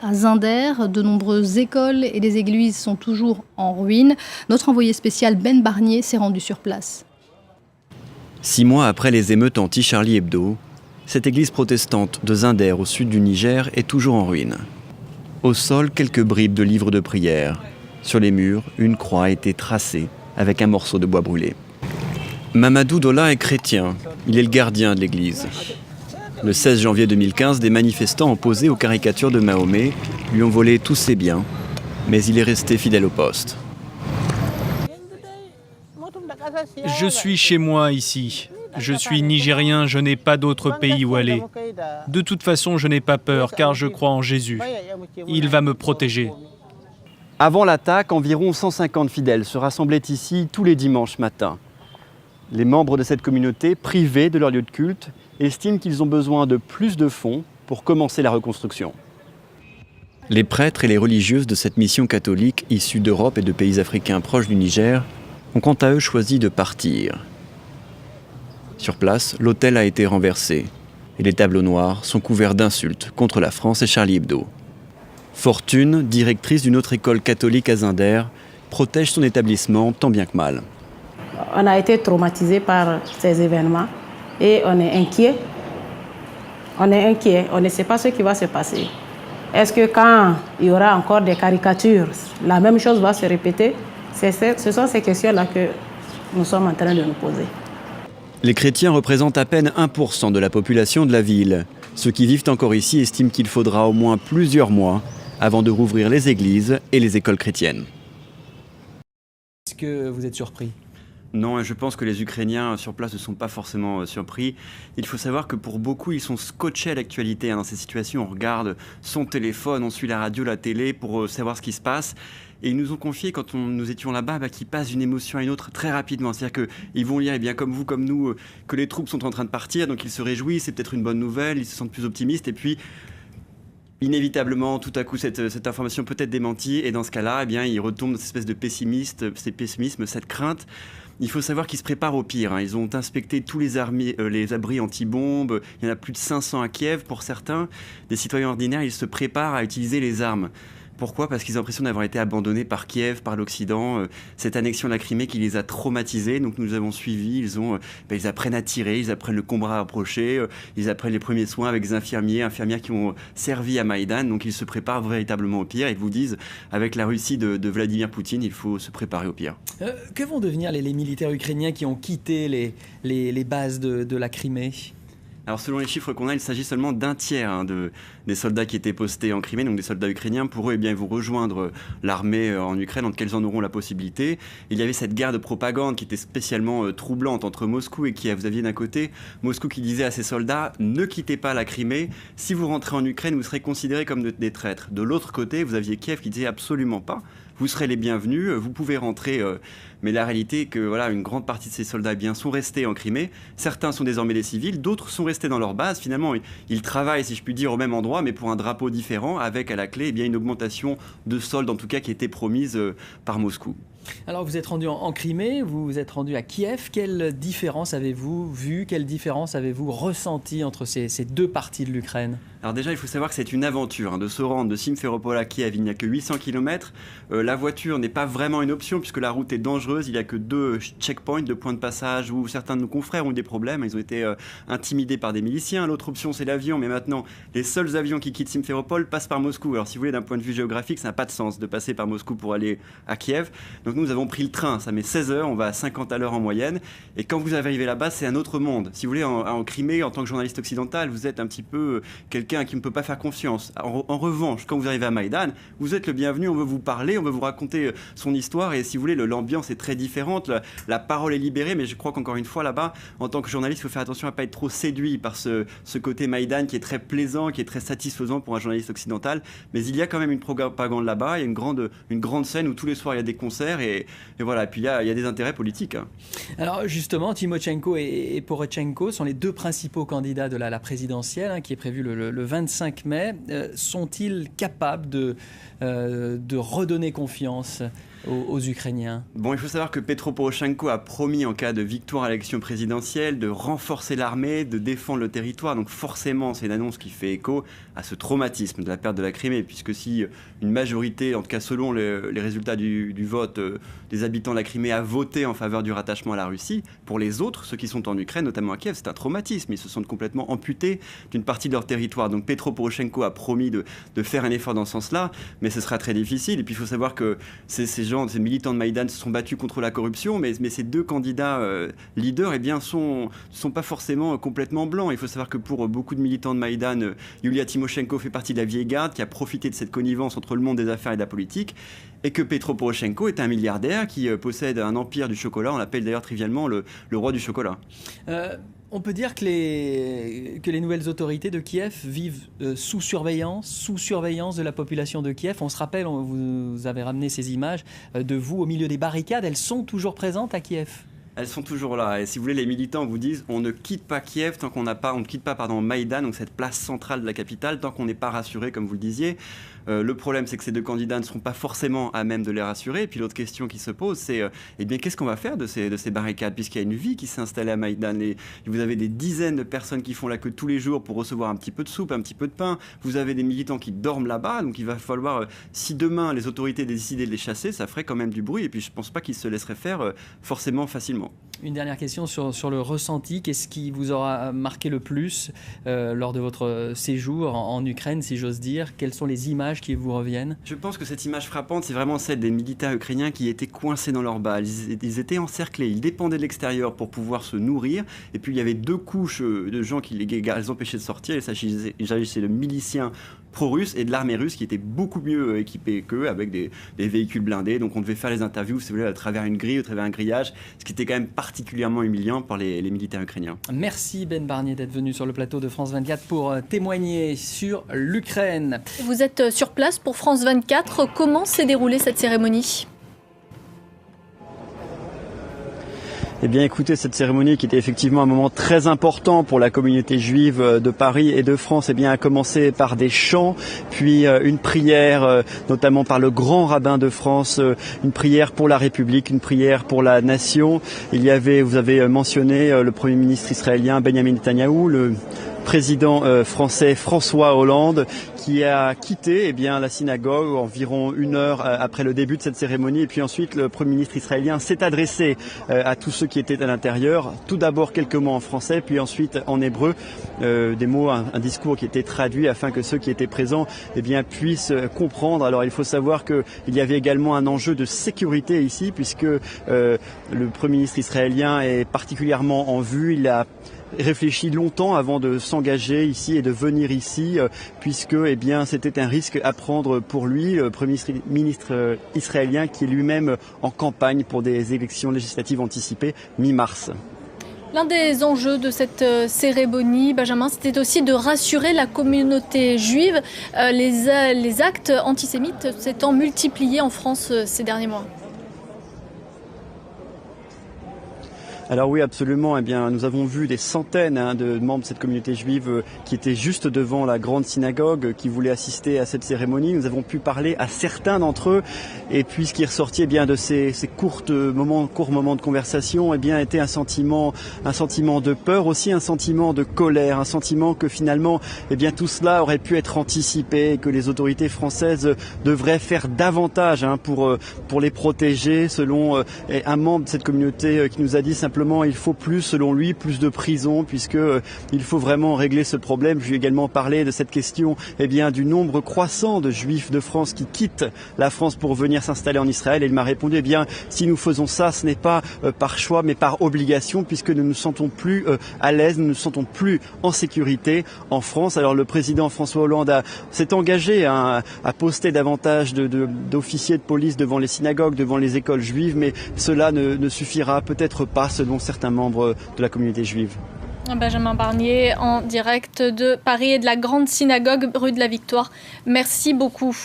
À Zinder, de nombreuses écoles et des églises sont toujours en ruine. Notre envoyé spécial Ben Barnier s'est rendu sur place. 6 mois après les émeutes anti-Charlie Hebdo, cette église protestante de Zinder au sud du Niger est toujours en ruine. Au sol, quelques bribes de livres de prière. Sur les murs, une croix a été tracée avec un morceau de bois brûlé. Mamadou Dola est chrétien. Il est le gardien de l'église. Le 16 janvier 2015, des manifestants opposés aux caricatures de Mahomet lui ont volé tous ses biens, mais il est resté fidèle au poste. Je suis chez moi ici. Je suis nigérien, je n'ai pas d'autre pays où aller. De toute façon, je n'ai pas peur car je crois en Jésus. Il va me protéger. Avant l'attaque, environ 150 fidèles se rassemblaient ici tous les dimanches matins. Les membres de cette communauté, privés de leur lieu de culte, estiment qu'ils ont besoin de plus de fonds pour commencer la reconstruction. Les prêtres et les religieuses de cette mission catholique, issus d'Europe et de pays africains proches du Niger, ont quant à eux choisi de partir. Sur place, l'autel a été renversé et les tableaux noirs sont couverts d'insultes contre la France et Charlie Hebdo. Fortune, directrice d'une autre école catholique à Zinder, protège son établissement tant bien que mal. On a été traumatisé par ces événements et on est inquiet. On est inquiet, on ne sait pas ce qui va se passer. Est-ce que quand il y aura encore des caricatures, la même chose va se répéter? Ce sont ces questions-là que nous sommes en train de nous poser. Les chrétiens représentent à peine 1% de la population de la ville. Ceux qui vivent encore ici estiment qu'il faudra au moins plusieurs mois avant de rouvrir les églises et les écoles chrétiennes. Est-ce que vous êtes surpris ? Non, je pense que les Ukrainiens sur place ne sont pas forcément surpris. Il faut savoir que pour beaucoup, ils sont scotchés à l'actualité. Dans ces situations, on regarde son téléphone, on suit la radio, la télé pour savoir ce qui se passe. Et ils nous ont confié, quand nous étions là-bas, qu'ils passent d'une émotion à une autre très rapidement. C'est-à-dire qu'ils vont lire, bien comme vous, comme nous, que les troupes sont en train de partir. Donc ils se réjouissent, c'est peut-être une bonne nouvelle, ils se sentent plus optimistes. Et puis, inévitablement, tout à coup, cette information peut être démentie. Et dans ce cas-là, ils retombent dans cette espèce de pessimisme, cette crainte. Il faut savoir qu'ils se préparent au pire. Ils ont inspecté tous les abris anti-bombes. Il y en a plus de 500 à Kiev pour certains. Des citoyens ordinaires, ils se préparent à utiliser les armes. Pourquoi ? Parce qu'ils ont l'impression d'avoir été abandonnés par Kiev, par l'Occident. Cette annexion de la Crimée qui les a traumatisés. Donc nous avons suivi. Ils apprennent à tirer, ils apprennent le combat rapproché, ils apprennent les premiers soins avec des infirmières qui ont servi à Maïdan. Donc ils se préparent véritablement au pire. Ils vous disent, avec la Russie de Vladimir Poutine, il faut se préparer au pire. Que vont devenir les militaires ukrainiens qui ont quitté les bases de la Crimée ? Alors selon les chiffres qu'on a, il s'agit seulement d'un tiers des soldats qui étaient postés en Crimée, donc des soldats ukrainiens. Pour eux, ils vont rejoindre l'armée en Ukraine, en qu'elles en auront la possibilité. Il y avait cette guerre de propagande qui était spécialement troublante entre Moscou et Kiev. Vous aviez d'un côté Moscou qui disait à ses soldats « Ne quittez pas la Crimée, si vous rentrez en Ukraine, vous serez considérés comme des traîtres ». De l'autre côté, vous aviez Kiev qui disait « Absolument pas, vous serez les bienvenus, vous pouvez rentrer ». Mais la réalité est que une grande partie de ces soldats sont restés en Crimée. Certains sont désormais des civils, d'autres sont restés dans leur base. Finalement, ils travaillent, si je puis dire, au même endroit, mais pour un drapeau différent, avec à la clé une augmentation de soldes, en tout cas, qui était promise par Moscou. Alors vous êtes rendu en Crimée, vous vous êtes rendu à Kiev. Quelle différence avez-vous vue, quelle différence avez-vous ressentie entre ces deux parties de l'Ukraine ? Alors déjà, il faut savoir que c'est une aventure de se rendre de Simferopol à Kiev. Il n'y a que 800 km. La voiture n'est pas vraiment une option puisque la route est dangereuse. Il n'y a que 2 checkpoints, 2 points de passage où certains de nos confrères ont eu des problèmes. Ils ont été intimidés par des miliciens. L'autre option, c'est l'avion. Mais maintenant, les seuls avions qui quittent Simferopol passent par Moscou. Alors si vous voulez, d'un point de vue géographique, ça n'a pas de sens de passer par Moscou pour aller à Kiev. Donc nous avons pris le train. Ça met 16 heures. On va à 50 à l'heure en moyenne. Et quand vous arrivez là-bas, c'est un autre monde. Si vous voulez, en Crimée, en tant que journaliste occidental, vous êtes un petit peu quelqu'un qui ne peut pas faire confiance. En revanche, quand vous arrivez à Maïdan, vous êtes le bienvenu, on veut vous parler, on veut vous raconter son histoire et si vous voulez, l'ambiance est très différente, la parole est libérée, mais je crois qu'encore une fois là-bas, en tant que journaliste, il faut faire attention à ne pas être trop séduit par ce côté Maïdan qui est très plaisant, qui est très satisfaisant pour un journaliste occidental, mais il y a quand même une propagande là-bas, il y a une grande scène où tous les soirs il y a des concerts et voilà. Et puis il y a des intérêts politiques. Alors justement, Tymoshenko et Poroshenko sont les deux principaux candidats de la présidentielle qui est prévue le 25 mai. Sont-ils capables de redonner confiance aux Ukrainiens? Bon, il faut savoir que Petro Poroshenko a promis, en cas de victoire à l'élection présidentielle, de renforcer l'armée, de défendre le territoire. Donc forcément, c'est une annonce qui fait écho à ce traumatisme de la perte de la Crimée, puisque si une majorité, en tout cas selon les résultats du vote des habitants de la Crimée, a voté en faveur du rattachement à la Russie, pour les autres, ceux qui sont en Ukraine, notamment à Kiev, c'est un traumatisme. Ils se sentent complètement amputés d'une partie de leur territoire. Donc Petro Poroshenko a promis de faire un effort dans ce sens-là, mais ce sera très difficile. Et puis il faut savoir que ces militants de Maïdan se sont battus contre la corruption, mais ces deux candidats leaders sont pas forcément complètement blancs. Il faut savoir que pour beaucoup de militants de Maïdan, Yulia Tymoshenko fait partie de la vieille garde qui a profité de cette connivence entre le monde des affaires et de la politique, et que Petro Poroshenko est un milliardaire qui possède un empire du chocolat. On l'appelle d'ailleurs trivialement le roi du chocolat. On peut dire que les nouvelles autorités de Kiev vivent sous surveillance de la population de Kiev. On se rappelle, vous avez ramené ces images de vous au milieu des barricades. Elles sont toujours présentes à Kiev? Elles sont toujours là. Et si vous voulez, les militants vous disent on ne quitte pas Kiev tant qu'on ne quitte pas Maïdan, donc cette place centrale de la capitale, tant qu'on n'est pas rassuré, comme vous le disiez. Le problème, c'est que ces deux candidats ne seront pas forcément à même de les rassurer. Et puis l'autre question qui se pose, c'est qu'est-ce qu'on va faire de ces barricades, puisqu'il y a une vie qui s'est installée à Maïdan. Vous avez des dizaines de personnes qui font la queue tous les jours pour recevoir un petit peu de soupe, un petit peu de pain. Vous avez des militants qui dorment là-bas. Donc il va falloir, si demain les autorités décidaient de les chasser, ça ferait quand même du bruit. Et puis je ne pense pas qu'ils se laisseraient faire forcément facilement. Une dernière question sur le ressenti. Qu'est-ce qui vous aura marqué le plus lors de votre séjour en Ukraine, si j'ose dire? Quelles sont les images qui vous reviennent? Je pense que cette image frappante, c'est vraiment celle des militaires ukrainiens qui étaient coincés dans leur balles. Ils étaient encerclés, ils dépendaient de l'extérieur pour pouvoir se nourrir. Et puis il y avait deux couches de gens qui les empêchaient de sortir. Il s'agissait de miliciens pro-russes et de l'armée russe qui était beaucoup mieux équipée qu'eux, avec des véhicules blindés. Donc on devait faire les interviews, si vous voulez, à travers une grille, à travers un grillage, ce qui était quand même particulièrement humiliant pour les militaires ukrainiens. Merci Ben Barnier d'être venu sur le plateau de France 24 pour témoigner sur l'Ukraine. Vous êtes sur place pour France 24. Comment s'est déroulée cette cérémonie ? Eh bien écoutez, cette cérémonie qui était effectivement un moment très important pour la communauté juive de Paris et de France, eh bien a commencé par des chants, puis une prière, notamment par le grand rabbin de France, une prière pour la République, une prière pour la nation. Vous avez mentionné le Premier ministre israélien Benjamin Netanyahou, le président français François Hollande, qui a quitté la synagogue environ 1 heure après le début de cette cérémonie. Et puis ensuite, le Premier ministre israélien s'est adressé à tous ceux qui étaient à l'intérieur. Tout d'abord quelques mots en français, puis ensuite en hébreu, des mots, un discours qui était traduit afin que ceux qui étaient présents puissent comprendre. Alors il faut savoir qu'il y avait également un enjeu de sécurité ici, puisque le Premier ministre israélien est particulièrement en vue. Il a réfléchi longtemps avant de s'engager ici et de venir ici, puisque c'était un risque à prendre pour lui, le Premier ministre israélien qui est lui-même en campagne pour des élections législatives anticipées mi-mars. L'un des enjeux de cette cérémonie, Benjamin, c'était aussi de rassurer la communauté juive. Les actes antisémites s'étant multipliés en France ces derniers mois. Alors oui, absolument. Nous avons vu des centaines de membres de cette communauté juive qui étaient juste devant la grande synagogue, qui voulaient assister à cette cérémonie. Nous avons pu parler à certains d'entre eux. Et puis ce qui est ressorti de ces courts moments de conversation, était un sentiment de peur, aussi un sentiment de colère, un sentiment que finalement, tout cela aurait pu être anticipé et que les autorités françaises devraient faire davantage pour les protéger. Selon un membre de cette communauté qui nous a dit simplement, il faut selon lui, plus de prisons, puisque il faut vraiment régler ce problème. Je lui ai également parlé de cette question, du nombre croissant de Juifs de France qui quittent la France pour venir s'installer en Israël. Et il m'a répondu, si nous faisons ça, ce n'est pas par choix, mais par obligation, puisque nous ne nous sentons plus à l'aise, nous ne nous sentons plus en sécurité en France. Alors le président François Hollande s'est engagé à poster davantage d'officiers de police devant les synagogues, devant les écoles juives, mais cela ne suffira peut-être pas, selon certains membres de la communauté juive. Benjamin Barnier en direct de Paris et de la grande synagogue rue de la Victoire. Merci beaucoup.